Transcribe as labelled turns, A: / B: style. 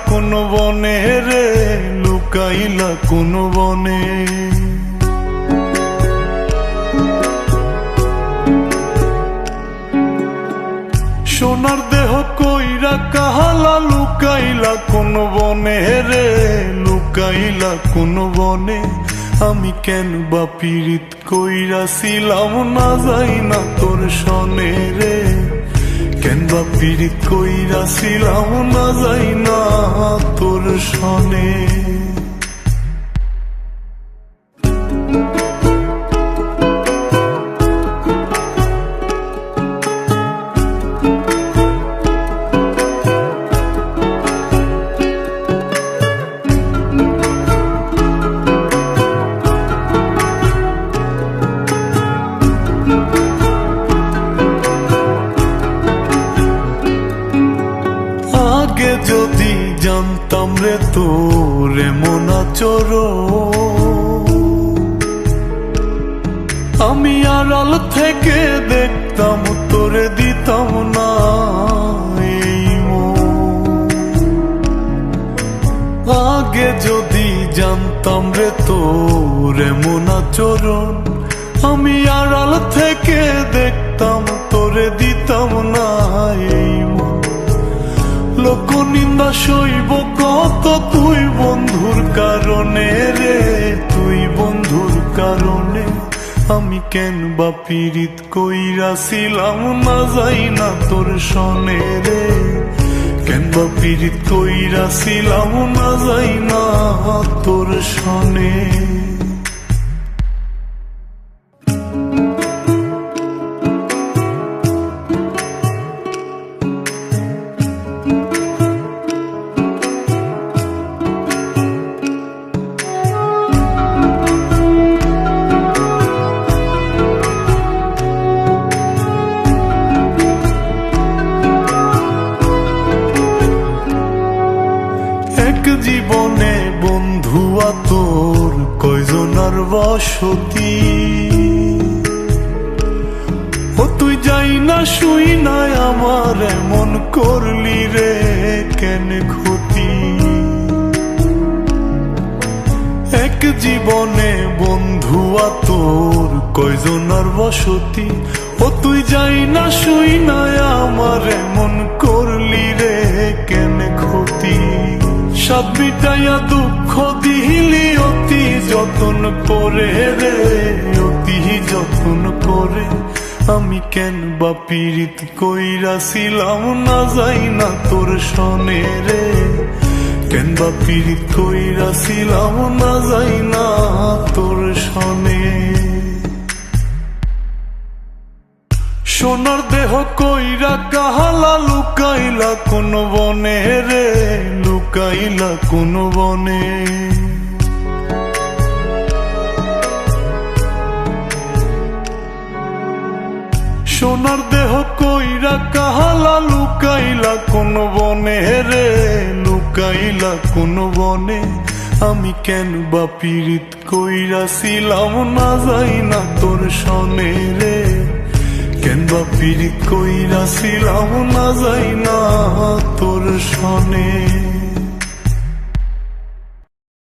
A: কোন বনে রে, লুকাইলা কোন বনে। সোনার দেহ কইরা কাহালা, লুকাইলা কোন বনে রে, লুকাইলা কোন বনে। আমি কেন বা পীড়িত কইরাছিলাম না যাই না তোর সনে রে, কেন বা পীড়িত কইরাছিলাম না যাই না তোর সনে। আগে যদি জানতাম রে তোর এমন আচরণ, আমি আড়াল থেকে দেখতাম তোরে দিতাম না এই মন। আগে যদি জানতাম রে তোর এমন আচরণ, আমি আড়াল থেকে দেখতাম তোরে দিতাম না এই মন। লোক নিন্দা সইব কত তুই বন্ধুর কারণে রে, তুই বন্ধুর কারণে। আমি কেন বা পীড়িত কইরাছিলাম না যাই না তোর সনে রে, কেন বা পীড়িত কইরাছিলাম না যাই না তোর সনে। জীবনে বন্ধুয়া তোর কয়জনার বসতি, ও তুই যাই না শুই নাই আমার এমন করলি রে কেন ক্ষতি। এক জীবনে বন্ধুয়া তোর কয়জনার বসতি, ও তুই যাই না শুই নাই আমার এমন করলি রে কেন ক্ষতি। সাত বিটাইয়া দুঃখ দিলি অতি যতন করে রে, অতি যতন করে। আমি কেন বা পীড়িত কইরাছিলাম না যাই না তোর সনে রে, কেন বা পীড়িত কইরাছিলাম না যাই না তোর সনে। সোনার দেহ কইরা কাহালা, লুকাইলা কোন বনে রে, লুকাইলা কোন বনে। সোনার দেহ কইরা কাহালা, লুকাইলা কোন বনে রে, লুকাইলা কোন বনে। আমি কেন বা পীড়িত কইরাছিলাম না যাই না তোর সনে রে, কেন বা পীড়িত কইরাছিলাম না যাই না তোর সনে।